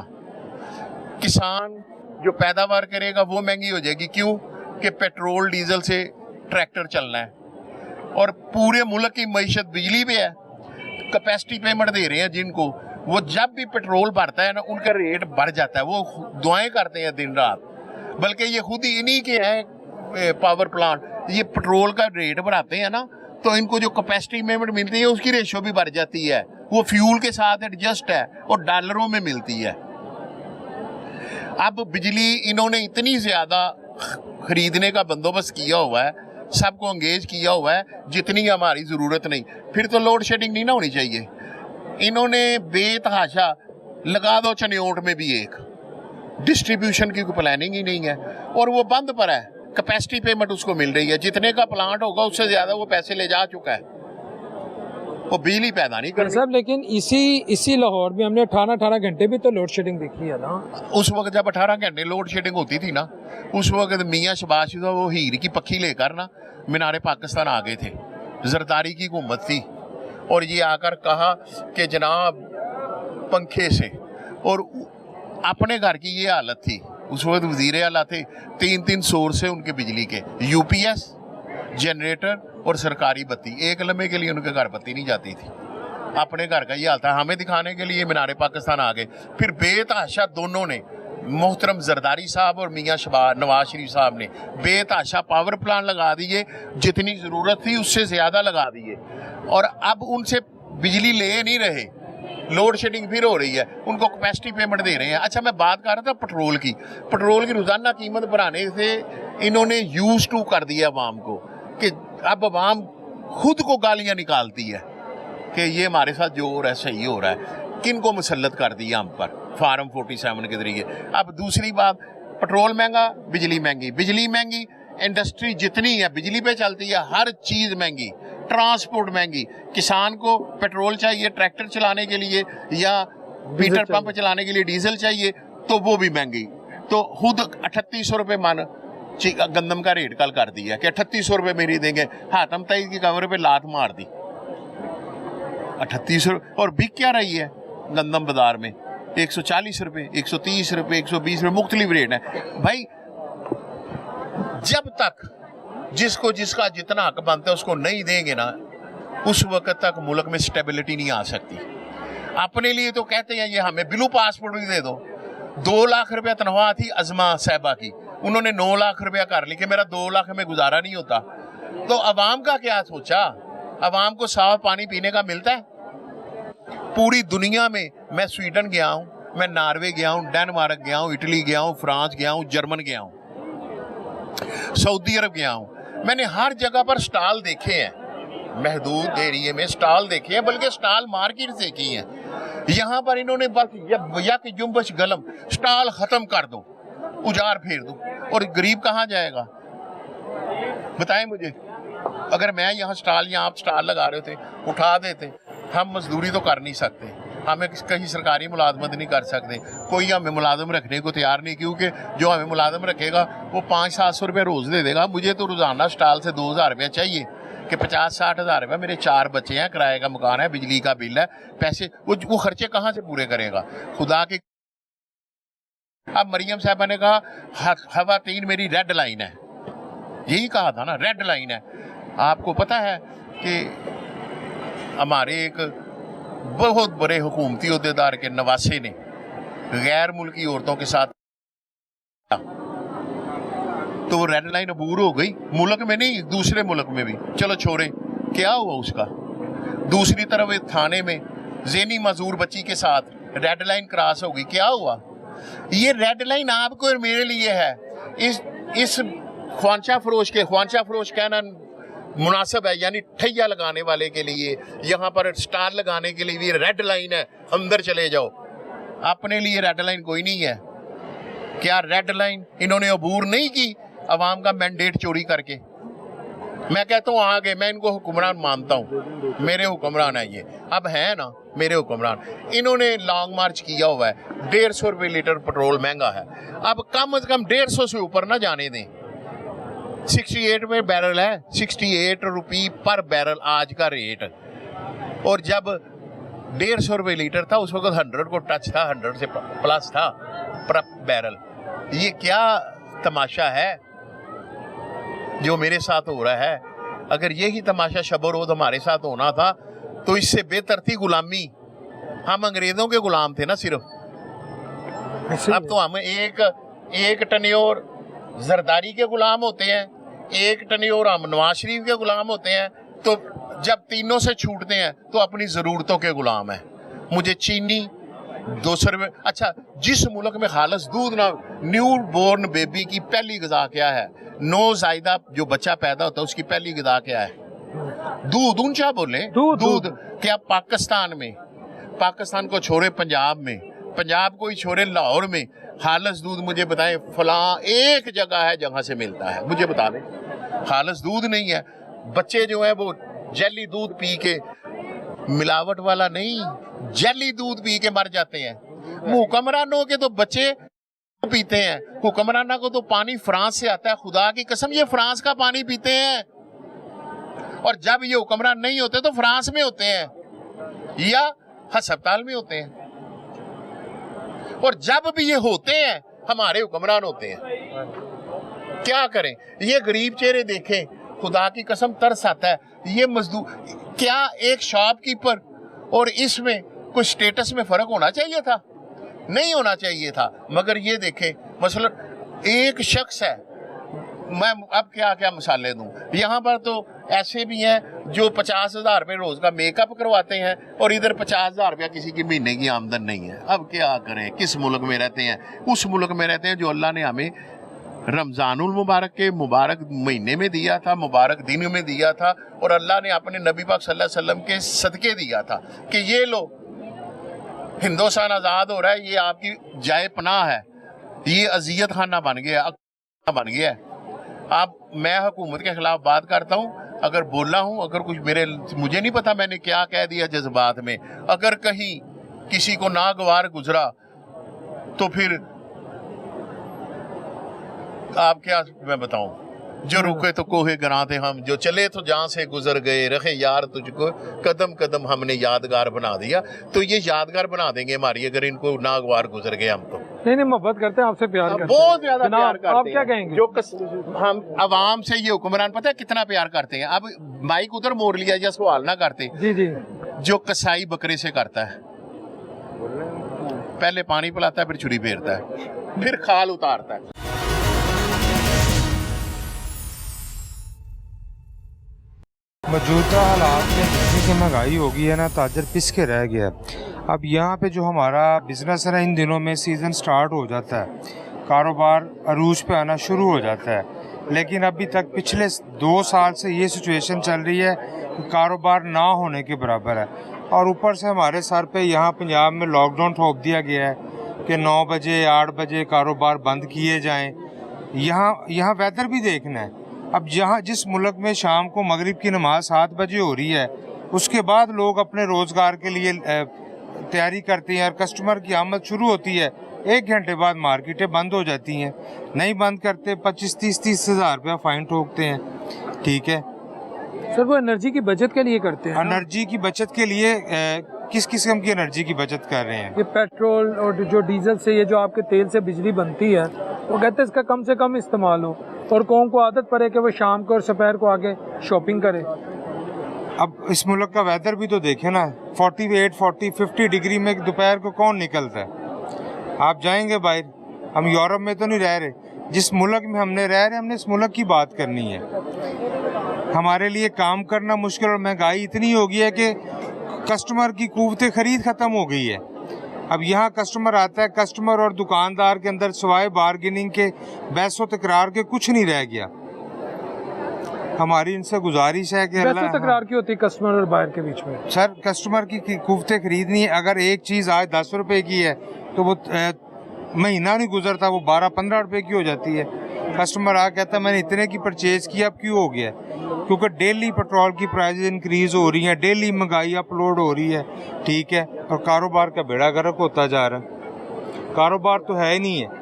किसान जो पैदावार करेगा वो महंगी हो जाएगी। क्यों? कि पेट्रोल डीजल से ट्रैक्टर चलना है और पूरे मुल्क की मईशत बिजली पे है। कैपेसिटी पेमेंट दे रहे हैं जिनको, वो जब भी पेट्रोल भरता है ना उनका रेट बढ़ जाता है। वो दुआएं करते हैं दिन रात, बल्कि ये खुद ही इन्हीं के हैं पावर प्लांट, ये पेट्रोल का रेट बढ़ाते हैं ना, तो इनको जो कैपेसिटी पेमेंट मिलती है उसकी रेशो भी बढ़ जाती है। वो फ्यूल के साथ एडजस्ट है और डॉलरों में मिलती है। अब बिजली इन्होंने इतनी ज़्यादा खरीदने का बंदोबस्त किया हुआ है, सबको अंगेज किया हुआ है जितनी हमारी ज़रूरत नहीं। फिर तो लोड शेडिंग नहीं ना होनी चाहिए। इन्होंने बेतहाशा लगा दो चनियोट में भी एक, डिस्ट्रीब्यूशन की कोई प्लानिंग ही नहीं है और वो बंद पर है। कैपेसिटी पेमेंट उसको मिल रही है, जितने का प्लांट होगा उससे ज़्यादा वो पैसे ले जा चुका है, वो बिजली पैदा नहीं कर साहब। लेकिन इसी लाहौर में हमने 18 घंटे भी तो लोड शेडिंग देखी है ना। उस वक्त जब 18 घंटे लोड शेडिंग होती थी ना, उस वक्त मियाँ शहबाज शरीफ वो हीर की पक्की लेकर ना मीनारे पाकिस्तान आ गए थे। जरदारी की हुकूमत थी और ये आकर कहा कि जनाब पंखे से, और अपने घर की ये हालत थी। उस वक्त वजीर आला थे, 3 सोर्स है उनके बिजली के, यूपीएस, जनरेटर और सरकारी बत्ती। एक लम्हे के लिए उनके घर बत्ती नहीं जाती थी। अपने घर का ये हाल था। हमें दिखाने के लिए मीनारे पाकिस्तान आ गए। फिर बेतहाशा दोनों ने, मोहतरम जरदारी साहब और मियाँ नवाज शरीफ साहब ने बेतहाशा पावर प्लांट लगा दिए, जितनी ज़रूरत थी उससे ज़्यादा लगा दिए, और अब उनसे बिजली ले नहीं रहे। लोड शेडिंग फिर हो रही है, उनको कैपेसिटी पेमेंट दे रहे हैं। अच्छा, मैं बात कर रहा था पेट्रोल की रोज़ाना कीमत बढ़ाने से इन्होंने यूज टू कर दिया अवाम को, कि अब अवाम खुद को गालियाँ निकालती है कि ये हमारे साथ जो हो रहा है सही हो रहा है। किन को मुसल्लत कर दिया हम पर फार्म 47 के जरिए। अब दूसरी बात, पेट्रोल महंगा, बिजली महंगी, इंडस्ट्री जितनी है बिजली पे चलती है, हर चीज़ महंगी, ट्रांसपोर्ट महंगी। किसान को पेट्रोल चाहिए ट्रैक्टर चलाने के लिए या हीटर पंप चलाने के लिए डीजल चाहिए, तो वो भी महंगी। तो खुद 3800 रुपये मन गंदम का रेट कल कर दिया कि 3800 रुपये मेरी देंगे। हातम तई की कवर पे लात मार दी 3800। और बिक क्या रही है गंदम बाजार में? 140 रुपये, 130 रुपये, 120 रुपये, मुख्तलिफ रेट है भाई। जब तक जिसको जिसका जितना हक बनता है उसको नहीं देंगे ना, उस वक्त तक मुल्क में स्टेबिलिटी नहीं आ सकती। अपने लिए तो कहते हैं ये हमें ब्लू पासपोर्ट भी दे दो। 2 लाख रुपया तनख्वाह थी अजमा साहबा की, उन्होंने 9 लाख रुपया कर ली कि मेरा 2 लाख में गुजारा नहीं होता। तो अवाम का क्या सोचा? अवाम को साफ पानी पीने का मिलता है? पूरी दुनिया में, मैं स्वीडन गया हूँ, मैं नॉर्वे गया हूँ, डेनमार्क गया हूँ, इटली गया हूँ, फ्रांस गया हूँ, जर्मन गया हूँ, सऊदी अरब गया हूँ। मैंने हर जगह पर स्टॉल देखे हैं, महदूद एरिया में स्टॉल देखे हैं, बल्कि स्टॉल मार्केट से की हैं। यहाँ पर इन्होंने बस यक जुम्बश गलम स्टॉल ख़त्म कर दो, उजाड़ फेर दो, और गरीब कहाँ जाएगा बताएं मुझे। अगर मैं यहाँ स्टॉल, यहाँ आप स्टॉल लगा रहे थे, उठा देते। हम मजदूरी तो कर नहीं सकते, हमें कहीं सरकारी मुलाजमत नहीं कर सकते, कोई हमें मुलाजम रखने को तैयार नहीं, क्योंकि जो हमें मुलाजम रखेगा वो 500-700 रुपये रोज़ दे देगा। मुझे तो रोज़ाना स्टॉल से 2000 रुपये चाहिए कि 50-60 हज़ार रुपये। मेरे 4 बच्चे हैं, किराए का मकान है, बिजली का बिल है, पैसे वो खर्चे कहाँ से पूरे करेगा खुदा के। अब मरियम साहबा ने कहा खवातीन मेरी रेड लाइन है, यही कहा था ना, रेड लाइन है। आपको पता है कि हमारे एक बहुत बड़े हुकूमती अहदेदार के नवासे ने गैर मुल्की औरतों के साथ तो वो रेड लाइन अबूर हो गई, मुल्क में नहीं दूसरे मुल्क में भी। चलो छोड़े, क्या हुआ उसका। दूसरी तरफ एक थाने में ज़ेनी मजदूर बच्ची के साथ रेड लाइन क्रॉस हो गई, क्या हुआ। ये रेड लाइन आपको और मेरे लिए है। इस ख्वांचा फरोश कहना मुनासिब है, यानी ठैया लगाने वाले के लिए, यहाँ पर स्टार लगाने के लिए भी रेड लाइन है, अंदर चले जाओ। अपने लिए रेड लाइन कोई नहीं है। क्या रेड लाइन इन्होंने अबूर नहीं की अवाम का मैंडेट चोरी करके। मैं कहता हूँ आगे, मैं इनको हुक्मरान मानता हूँ, मेरे हुक्मरान है ये, अब है ना मेरे हुक्मरान। इन्होंने लॉन्ग मार्च किया हुआ है, 150 रुपये लीटर पेट्रोल महंगा है, अब कम से कम 150 से ऊपर ना जाने दें। 68 रुपये बैरल है, 68 रुपये पर बैरल आज का रेट। और जब 150 रुपये लीटर था उस वक्त 100 को टच था, 100 से प्लस था पर बैरल। ये क्या तमाशा है जो मेरे साथ हो रहा है। अगर यही तमाशा शब रोज़ हमारे साथ होना था तो इससे बेहतर थी गुलामी। हम अंग्रेज़ों के गुलाम थे ना सिर्फ। अब तो हम एक टन्योर जरदारी के गुलाम होते हैं, एक टन्योर हम नवाज शरीफ के गुलाम होते हैं। तो जब तीनों से छूटते हैं तो अपनी ज़रूरतों के गुलाम हैं। मुझे चीनी 200 रुपये। अच्छा, जिस मुल्क में खालस दूध ना, न्यू बोर्न बेबी की पहली ग़िज़ा क्या है, नौज़ायदा जो बच्चा पैदा होता है उसकी पहली ग़िज़ा क्या है, दूध। ऊंचा बोले दूध। क्या पाकिस्तान को छोड़े पंजाब में, पंजाब को ही छोड़े लाहौर में खालस दूध मुझे बताएं फलां एक जगह है जहाँ से मिलता है, मुझे बता दें। खालस दूध नहीं है। बच्चे जो है वो जेली दूध पी के, मिलावट वाला नहीं, जेली दूध पी के मर जाते हैं। हुक्मरानों के तो बच्चे पीते हैं, हुक्मराना को तो पानी फ्रांस से आता है। खुदा की कसम ये फ्रांस का पानी पीते हैं। और जब ये हुक्मरान नहीं होते तो फ्रांस में होते हैं या अस्पताल में होते हैं। और जब भी ये होते हैं हमारे हुक्मरान होते हैं। क्या करें, ये गरीब चेहरे देखें, खुदा की कसम तरस आता है। ये मजदूर, क्या एक शॉपकीपर और इसमें कुछ स्टेटस में फर्क होना चाहिए था? नहीं होना चाहिए था। मगर ये देखें, मसलन एक शख्स है, मैं अब क्या क्या मिसालें दूं। यहाँ पर तो ऐसे भी हैं जो 50,000 रुपये रोज़ का मेकअप करवाते हैं और इधर 50,000 रुपया किसी की महीने की आमदन नहीं है। अब क्या करें, किस मुल्क में रहते हैं? उस मुल्क में रहते हैं जो अल्लाह ने हमें रमज़ानुल मुबारक के मुबारक महीने में दिया था, मुबारक दिन में दिया था, और अल्लाह ने अपने नबी पाक सल्लल्लाहु अलैहि वसल्लम के सदके दिया था कि ये लो हिंदुस्तान आज़ाद हो रहा है, ये आपकी जाए पनाह है, ये अजियत खाना बन गया है। अब मैं हुकूमत के खिलाफ बात करता हूँ, अगर बोला हूँ, अगर कुछ मुझे नहीं पता मैंने क्या कह दिया जज्बात में, अगर कहीं किसी को नागवार गुजरा तो फिर आप क्या मैं बताऊं। जो रुके तो कोहे गरां थे हम, जो चले तो जहाँ से गुजर गए, रखे यार तुझको कदम कदम हमने यादगार बना दिया। तो ये यादगार बना देंगे हमारी, अगर इनको नागवार गुजर गए हम तो। नहीं मोहब्बत करते हैं आपसे, प्यार करते हैं, बहुत ज्यादा प्यार करते हैं। आप क्या कहेंगे? जो हम अवाम से ये हुक्मरान पता है कितना प्यार करते हैं। अब माइक उधर मोड़ लिया या सवाल ना करते। जी। जो कसाई बकरे से करता है, पहले पानी पिलाता है, फिर छुरी फेरता है, फिर खाल उतारता है। मौजूदा हालात में जितनी की महंगाई हो गई है ना, ताजर पिस के रह गया। अब यहाँ पे जो हमारा बिज़नेस है ना, इन दिनों में सीज़न स्टार्ट हो जाता है, कारोबार अरूज पे आना शुरू हो जाता है, लेकिन अभी तक पिछले 2 साल से ये सिचुएशन चल रही है कि कारोबार ना होने के बराबर है। और ऊपर से हमारे सर पे यहाँ पंजाब में लॉकडाउन ठोक दिया गया है कि 9 बजे 8 बजे कारोबार बंद किए जाएँ। यहाँ वेदर भी देखना है। अब जहाँ जिस मुल्क में शाम को मगरिब की नमाज 7 बजे हो रही है, उसके बाद लोग अपने रोज़गार के लिए तैयारी करते हैं और कस्टमर की आमद शुरू होती है, 1 घंटे बाद मार्केटें बंद हो जाती हैं। नहीं बंद करते 25-30 हज़ार रुपया फ़ाइन ठोकते हैं। ठीक है सर, वो एनर्जी की बचत के लिए करते हैं। एनर्जी की बचत के लिए किस किस्म की एनर्जी की बचत कर रहे हैं? ये पेट्रोल और जो डीजल से, ये जो आपके तेल से बिजली बनती है, वो कहते हैं इसका कम से कम इस्तेमाल हो, और कौन को आदत पड़े कि वो शाम को और दोपहर को आके शॉपिंग करे। अब इस मुल्क का वेदर भी तो देखें ना, 48, 40, 50 डिग्री में दोपहर को कौन निकलता है? आप जाएंगे बाहर, ہم یورپ میں تو نہیں رہ رہے, جس ملک میں ہم نے رہ رہے ہم نے اس ملک کی بات کرنی ہے. ہمارے لیے کام کرنا مشکل اور مہنگائی اتنی ہو گئی ہے کہ کسٹمر کی قوت خرید ختم ہو گئی ہے. اب یہاں کسٹمر آتا ہے, کسٹمر اور دکاندار کے اندر سوائے بارگیننگ کے, بحث و تکرار کے کچھ نہیں رہ گیا. ہماری ان سے گزارش ہے کہ ویسے تکرار کی ہوتی ہے کسٹمر اور بائر کے بیچ میں؟ سر کسٹمر کی قوت خریدنی ہے. اگر ایک چیز آج 10 روپے کی ہے تو وہ مہینہ نہیں گزرتا وہ 12-15 روپے کی ہو جاتی ہے. کسٹمر آ کہتا ہے میں نے اتنے کی پرچیز کی, اب کیوں ہو گیا؟ کیونکہ ڈیلی پیٹرول کی پرائز انکریز ہو رہی ہیں, ڈیلی مہنگائی اپلوڈ ہو رہی ہے, ٹھیک ہے, اور کاروبار کا بیڑا غرق ہوتا جا رہا ہے. کاروبار تو ہے ہی نہیں ہے.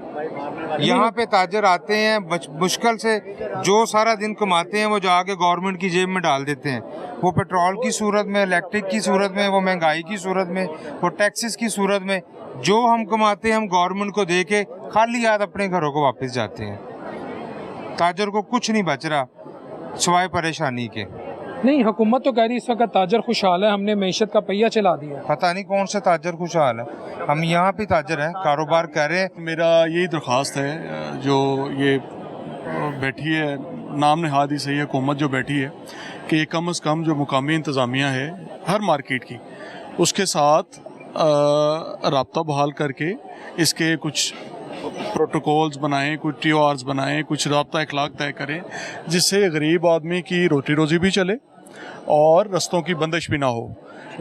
یہاں پہ تاجر آتے ہیں مشکل سے جو سارا دن کماتے ہیں وہ جا کے گورنمنٹ کی جیب میں ڈال دیتے ہیں. وہ پیٹرول کی صورت میں, الیکٹرک کی صورت میں, وہ مہنگائی کی صورت میں, وہ ٹیکسز کی صورت میں, جو ہم کماتے ہیں ہم گورنمنٹ کو دے کے خالی ہاتھ اپنے گھروں کو واپس جاتے ہیں. تاجر کو کچھ نہیں بچ رہا سوائے پریشانی کے. نہیں, حکومت تو کہہ رہی اس وقت تاجر خوشحال ہے, ہم نے معیشت کا پہیہ چلا دیا. پتہ نہیں کون سے تاجر خوشحال ہے. ہم یہاں پہ تاجر ہیں, کاروبار کر رہے ہیں. میرا یہی درخواست ہے, جو یہ بیٹھی ہے نام نہاد ہی صحیح حکومت جو بیٹھی ہے, کہ یہ کم از کم جو مقامی انتظامیہ ہے ہر مارکیٹ کی, اس کے ساتھ رابطہ بحال کر کے اس کے کچھ پروٹوکولز بنائیں, کچھ ٹی او آرز بنائیں, کچھ رابطہ اخلاق طے کریں, جس سے غریب آدمی کی روٹی روزی بھی چلے اور رستوں کی بندش بھی نہ ہو.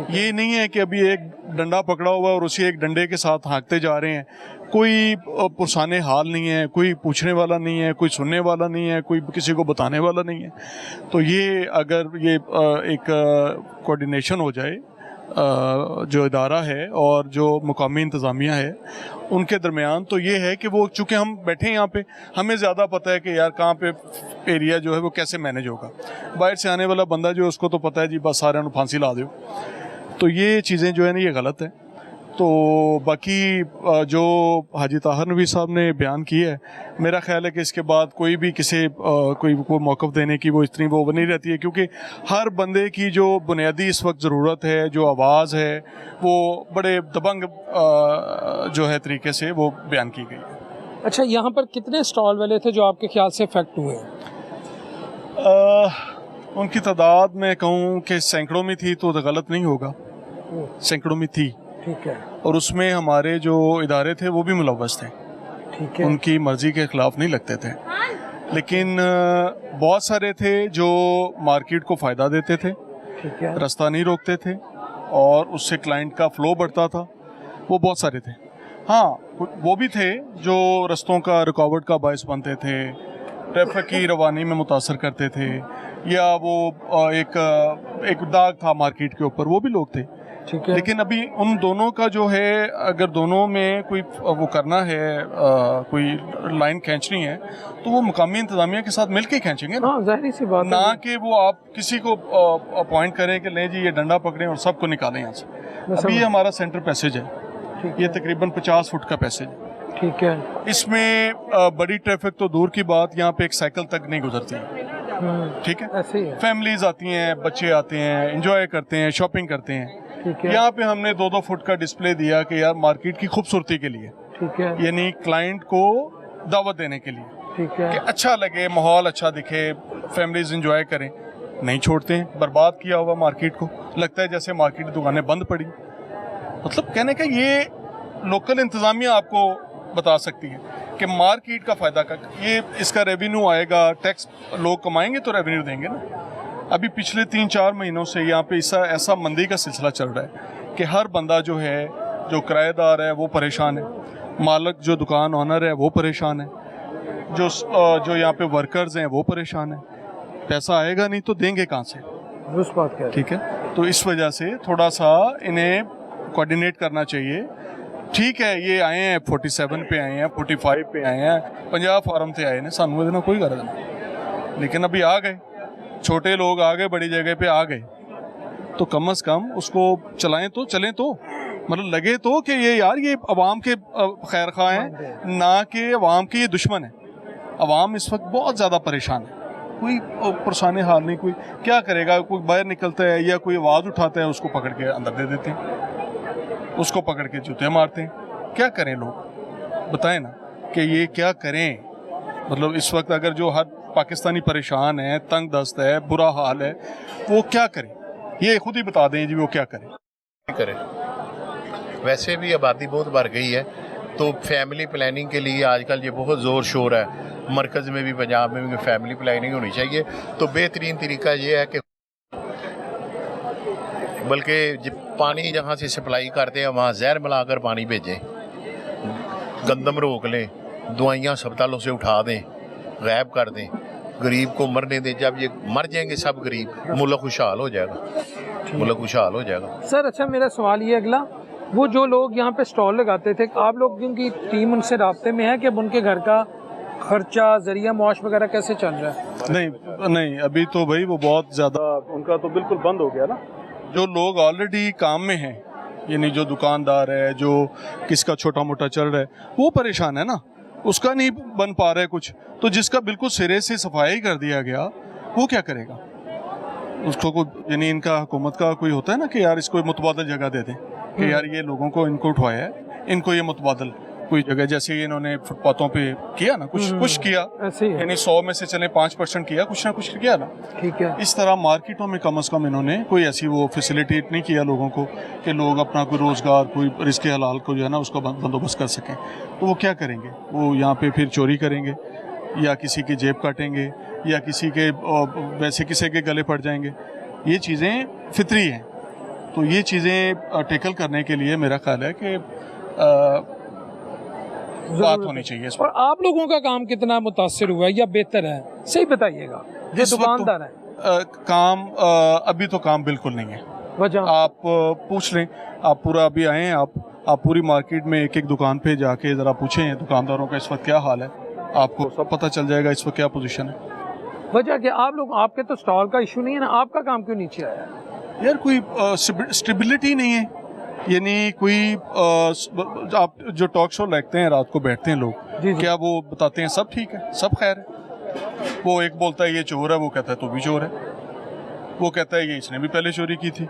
یہ نہیں ہے کہ ابھی ایک ڈنڈا پکڑا ہوا ہے اور اسی ایک ڈنڈے کے ساتھ ہانکتے جا رہے ہیں. کوئی پرسانے حال نہیں ہے, کوئی پوچھنے والا نہیں ہے, کوئی سننے والا نہیں ہے, کوئی کسی کو بتانے والا نہیں ہے. تو یہ اگر یہ ایک کوارڈینیشن ہو جائے جو ادارہ ہے اور جو مقامی انتظامیہ ہے ان کے درمیان, تو یہ ہے کہ وہ چونکہ ہم بیٹھے ہیں یہاں پہ, ہمیں زیادہ پتہ ہے کہ یار کہاں پہ ایریا جو ہے وہ کیسے مینیج ہوگا. باہر سے آنے والا بندہ جو اس کو تو پتہ ہے جی بس سارے انہوں پھانسی لا دیو. تو یہ چیزیں جو ہے نا یہ غلط ہے. تو باقی جو حاجی طاہر نوی صاحب نے بیان کی ہے, میرا خیال ہے کہ اس کے بعد کوئی بھی کسی کوئی موقف دینے کی وہ اتنی وہ نہیں رہتی ہے, کیونکہ ہر بندے کی جو بنیادی اس وقت ضرورت ہے, جو آواز ہے, وہ بڑے دبنگ جو ہے طریقے سے وہ بیان کی گئی. اچھا, یہاں پر کتنے اسٹال والے تھے جو آپ کے خیال سے افیکٹ ہوئے ہیں؟ ان کی تعداد میں کہوں کہ سینکڑوں میں تھی تو غلط نہیں ہوگا, سینکڑوں میں تھی. ٹھیک ہے. اور اس میں ہمارے جو ادارے تھے وہ بھی ملوث تھے, ٹھیک ہے. ان کی مرضی کے خلاف نہیں لگتے تھے, لیکن بہت سارے تھے جو مارکیٹ کو فائدہ دیتے تھے, ٹھیک ہے. رستہ نہیں روکتے تھے اور اس سے کلائنٹ کا فلو بڑھتا تھا. وہ بہت سارے تھے. ہاں وہ بھی تھے جو رستوں کا رکاوٹ کا باعث بنتے تھے, ٹریفک کی روانی میں متاثر کرتے تھے, یا وہ ایک داغ تھا مارکیٹ کے اوپر, وہ بھی لوگ تھے. لیکن ابھی ان دونوں کا جو ہے اگر دونوں میں کوئی وہ کرنا ہے, کوئی لائن کھینچنی ہے, تو وہ مقامی انتظامیہ کے ساتھ مل کے کھینچیں گے نا, ظاہری سی بات نہ کہ وہ آپ کسی کو اپوائنٹ کریں کہ لیں جی یہ ڈنڈا پکڑیں اور سب کو نکالیں یہاں سے. ابھی یہ ہمارا سینٹر پیسیج ہے, یہ تقریباً 50 فٹ کا پیسیج ہے. ٹھیک ہے. اس میں بڑی ٹریفک تو دور کی بات, یہاں پہ ایک سائیکل تک نہیں گزرتی. ٹھیک ہے, ایسے ہی ہے. فیملیز آتی ہیں, بچے آتے ہیں, انجوائے کرتے ہیں, شاپنگ کرتے ہیں. یہاں پہ ہم نے 2-2 فٹ کا ڈسپلے دیا کہ یار مارکیٹ کی خوبصورتی کے لیے, ٹھیک ہے, یعنی کلائنٹ کو دعوت دینے کے لیے, ٹھیک ہے, کہ اچھا لگے, ماحول اچھا دکھے, فیملیز انجوائے کریں. نہیں چھوڑتے ہیں, برباد کیا ہوا مارکیٹ کو, لگتا ہے جیسے مارکیٹ کی دکانیں بند پڑی. مطلب کہنے کا یہ لوکل انتظامیہ آپ کو بتا سکتی ہے کہ مارکیٹ کا فائدہ کا یہ اس کا ریونیو آئے گا, ٹیکس لوگ کمائیں گے تو ریونیو دیں گے نا. ابھی پچھلے 3-4 مہینوں سے یہاں پہ ایسا مندی کا سلسلہ چل رہا ہے کہ ہر بندہ جو ہے, جو کرایہ دار ہے وہ پریشان ہے, مالک جو دکان آنر ہے وہ پریشان ہے, جو یہاں پہ ورکرز ہیں وہ پریشان ہیں. پیسہ آئے گا نہیں تو دیں گے کہاں سے؟ ٹھیک ہے. تو اس وجہ سے تھوڑا سا انہیں کوارڈینیٹ کرنا چاہیے. ٹھیک ہے, یہ آئے ہیں 47 پہ آئے ہیں, 45 پہ آئے ہیں, 50 فارم سے آئے ہیں, سانو دینا کوئی غرض نہیں, لیکن ابھی آ گئے, چھوٹے لوگ آ گئے, بڑی جگہ پہ آ گئے, تو کم از کم اس کو چلائیں تو چلیں, تو مطلب لگے تو کہ یہ یار یہ عوام کے خیر خواہ ہیں, نہ کہ عوام کے یہ دشمن ہیں. عوام اس وقت بہت زیادہ پریشان ہے, کوئی پرسانے حال نہیں, کوئی کیا کرے گا, کوئی باہر نکلتا ہے یا کوئی آواز اٹھاتا ہے اس کو پکڑ کے اندر دے دیتے ہیں, اس کو پکڑ کے جوتے مارتے ہیں. کیا کریں لوگ, بتائیں نا, کہ یہ کیا کریں. مطلب اس وقت اگر جو ہر پاکستانی پریشان ہے, تنگ دست ہے, برا حال ہے, وہ کیا کرے؟ یہ خود ہی بتا دیں جی وہ کیا کرے. ویسے بھی آبادی بہت بڑھ گئی ہے, تو فیملی پلاننگ کے لیے آج کل یہ بہت زور شور ہے. مرکز میں بھی, پنجاب میں بھی فیملی پلاننگ ہونی چاہیے. تو بہترین طریقہ یہ ہے کہ بلکہ پانی جہاں سے سپلائی کرتے ہیں وہاں زہر ملا کر پانی بھیجیں, گندم روک لیں, دوائیاں ہسپتالوں سے اٹھا دیں, غائب کر دیں, غریب کو مرنے دیں. جب یہ مر جائیں گے سب غریب, ملک خوشحال ہو جائے گا, ملک خوشحال ہو جائے گا. سر اچھا میرا سوال یہ اگلا, وہ جو لوگ یہاں پہ سٹال لگاتے تھے, آپ لوگ جن کی ٹیم ان سے رابطے میں ہے کہ اب ان کے گھر کا خرچہ, ذریعہ معاش وغیرہ کیسے چل رہا ہے؟ نہیں ابھی تو بھائی وہ بہت زیادہ ان کا تو بالکل بند ہو گیا نا. جو لوگ آلریڈی کام میں ہیں, یعنی جو دکاندار ہے, جو کس کا چھوٹا موٹا چل رہا ہے, وہ پریشان ہے نا, اس کا نہیں بن پا رہا ہے کچھ. تو جس کا بالکل سرے سے صفائی کر دیا گیا وہ کیا کرے گا؟ اس کو یعنی ان کا حکومت کا کوئی ہوتا ہے نا کہ یار اس کو متبادل جگہ دے دیں, کہ یار یہ لوگوں کو ان کو اٹھوایا ہے, ان کو یہ متبادل کوئی جگہ, جیسے انہوں نے فٹ پاتھوں پہ کیا نا, کچھ کیا, یعنی 100 میں سے چلیں 5% کیا, کچھ نہ کچھ کیا نا. ٹھیک ہے. اس طرح مارکیٹوں میں کم از کم انہوں نے کوئی ایسی وہ فیسیلیٹیٹ نہیں کیا لوگوں کو کہ لوگ اپنا کوئی روزگار, کوئی رزق حلال کو جو ہے نا اس کا بندوبست کر سکیں. تو وہ کیا کریں گے؟ وہ یہاں پہ پھر چوری کریں گے, یا کسی کی جیب کاٹیں گے, یا کسی کے ویسے کسی کے گلے پڑ جائیں گے. یہ چیزیں فطری ہیں. تو یہ چیزیں ٹیکل کرنے کے لیے میرا خیال ہے کہ بات ہونی چاہیے اس پر. اور آپ لوگوں کا کام کتنا متاثر ہوا ہے یا بہتر ہے, صحیح بتائیے گا. یہ دکاندار ہے کام ابھی تو کام بالکل نہیں ہے. وجہ آپ پوچھ لیں, آپ پورا ابھی آئے ہیں, آپ پوری مارکیٹ میں ایک ایک دکان پہ جا کے ذرا پوچھیں دکانداروں کا اس وقت کیا حال ہے, آپ کو سب پتہ چل جائے گا اس وقت کیا پوزیشن ہے. وجہ کہ آپ لوگ, آپ کے تو سٹال کا ایشو نہیں ہے نا, آپ کا کام کیوں نیچے آیا ہے؟ یار کوئی اسٹیبلٹی نہیں ہے. یعنی کوئی آپ جو ٹاک شو لگتے ہیں رات کو بیٹھتے ہیں لوگ, کیا وہ بتاتے ہیں سب ٹھیک ہے, سب خیر ہے؟ وہ ایک بولتا ہے یہ چور ہے, وہ کہتا ہے تو بھی چور ہے, وہ کہتا ہے یہ اس نے بھی پہلے چوری کی تھی.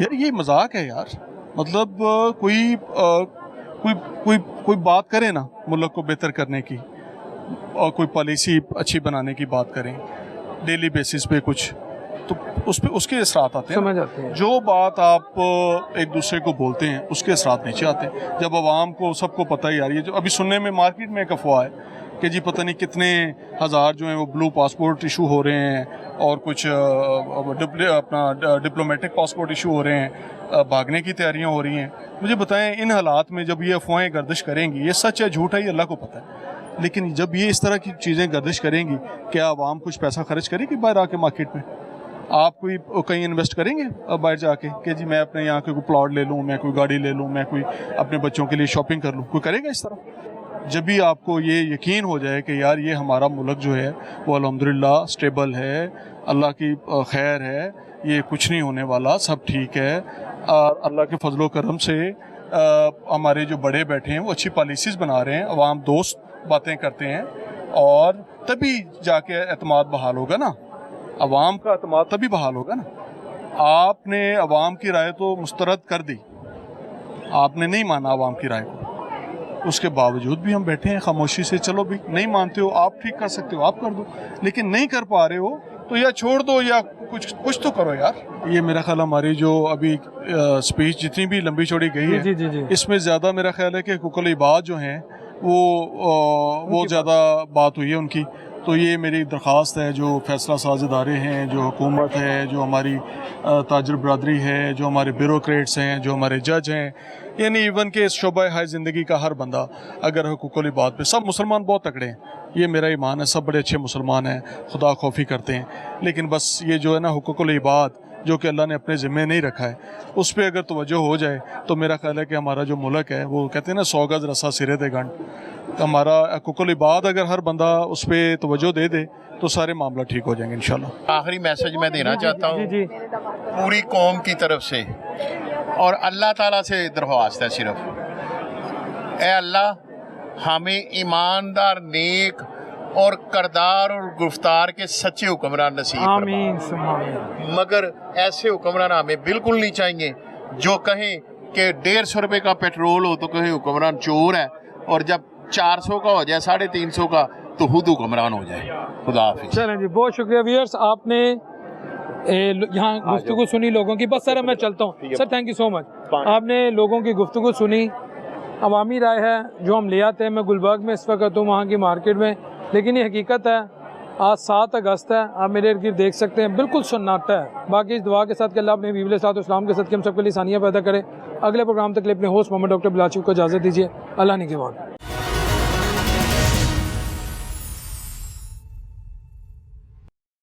یار یہ مذاق ہے یار. مطلب کوئی بات کرے نا ملک کو بہتر کرنے کی, اور کوئی پالیسی اچھی بنانے کی بات کریں ڈیلی بیسس پہ کچھ, تو اس کے اثرات آتے ہیں. سمجھ آتے ہیں. جو بات آپ ایک دوسرے کو بولتے ہیں اس کے اثرات نیچے آتے ہیں. جب عوام کو سب کو پتہ ہے یار, یہ جو ابھی سننے میں مارکیٹ میں ایک افواہ ہے کہ جی پتہ نہیں کتنے ہزار جو ہیں وہ بلو پاسپورٹ ایشو ہو رہے ہیں, اور کچھ اپنا ڈپلومیٹک پاسپورٹ ایشو ہو رہے ہیں, بھاگنے کی تیاریاں ہو رہی ہیں. مجھے بتائیں ان حالات میں جب یہ افواہیں گردش کریں گی, یہ سچ ہے جھوٹ ہے یہ اللہ کو پتہ ہے, لیکن جب یہ اس طرح کی چیزیں گردش کریں گی, کیا عوام کچھ پیسہ خرچ کرے گی باہر آ کے مارکیٹ میں؟ آپ کوئی کہیں انویسٹ کریں گے باہر جا کے کہ جی میں اپنے یہاں کوئی پلاٹ لے لوں, میں کوئی گاڑی لے لوں, میں کوئی اپنے بچوں کے لیے شاپنگ کر لوں؟ کوئی کرے گا اس طرح؟ جب بھی آپ کو یہ یقین ہو جائے کہ یار یہ ہمارا ملک جو ہے وہ الحمدللہ اسٹیبل ہے, اللہ کی خیر ہے, یہ کچھ نہیں ہونے والا, سب ٹھیک ہے, اللہ کے فضل و کرم سے ہمارے جو بڑے بیٹھے ہیں وہ اچھی پالیسیز بنا رہے ہیں, عوام دوست باتیں کرتے ہیں, اور تبھی جا کے اعتماد بحال ہوگا نا. عوام کا اعتماد تبھی بحال ہوگا نا. آپ نے عوام کی رائے تو مسترد کر دی, آپ نے نہیں مانا عوام کی رائے کو, اس کے باوجود بھی ہم بیٹھے ہیں خاموشی سے. چلو بھی نہیں مانتے ہو, آپ ٹھیک کر سکتے ہو آپ کر دو, لیکن نہیں کر پا رہے ہو تو یا چھوڑ دو یا کچھ تو کرو یار. یہ میرا خیال ہماری جو ابھی اسپیچ جتنی بھی لمبی چوڑی گئی ہے, اس میں زیادہ میرا خیال ہے کہ حقوق العباد جو ہیں وہ زیادہ بات ہوئی ہے ان کی. تو یہ میری درخواست ہے, جو فیصلہ ساز ادارے ہیں, جو حکومت ہے, جو ہماری تاجر برادری ہے, جو ہمارے بیوروکریٹس ہیں, جو ہمارے جج ہیں, یعنی ایون کہ اس شعبہ ہائے زندگی کا ہر بندہ اگر حقوق العباد پہ, سب مسلمان بہت تکڑے ہیں, یہ میرا ایمان ہے, سب بڑے اچھے مسلمان ہیں, خدا خوفی کرتے ہیں, لیکن بس یہ جو ہے نا حقوق العباد جو کہ اللہ نے اپنے ذمہ نہیں رکھا ہے, اس پہ اگر توجہ ہو جائے تو میرا خیال ہے کہ ہمارا جو ملک ہے, وہ کہتے ہیں نا 100 گز رسا سرے دے گنڈ, ہمارا حقوق العباد اگر ہر بندہ اس پہ توجہ دے دے تو سارے معاملہ ٹھیک ہو جائیں گے انشاءاللہ. آخری میسج میں دینا چاہتا ہوں پوری قوم کی طرف سے, اور اللہ تعالیٰ سے درخواست ہے صرف, اے اللہ ہمیں ایماندار, نیک اور کردار اور گفتار کے سچے حکمران نصیب فرما. مگر ایسے حکمران ہمیں بالکل نہیں چاہیے جو کہیں کہ 150 روپے کا پیٹرول ہو تو کہیں حکمران چور ہے, اور جب 400 का हो जाए 350 का तो खुद हुक्मरान हो जाए। खुदा हाफिज। चलें जी, बहुत शुक्रिया व्यूअर्स, आपने यहाँ गुफ्तगू सुनी लोगों की। बस सर मैं चलता हूँ sir, thank you so much. आपने लोगों की गुफ्तगू सुनी, अवामी राय है जो हम ले आते हैं। मैं गुलबर्ग में इस वक्त हूँ, वहाँ की मार्केट में, लेकिन ये हकीकत है। आज 7 अगस्त है, आप मेरे इर्द गिर्द देख सकते हैं बिल्कुल सन्नाटा है। बाकी इस दुआ के साथ कि अल्लाह अपने बीवी अलैहिस्सलाम के साथ हम सबके लिए आसानियाँ पैदा करे। अगले प्रोग्राम तक के लिए अपने होस्ट मोहम्मद डॉक्टर बिलाल को इजाज़त दीजिए। अल्लाह निगहबान।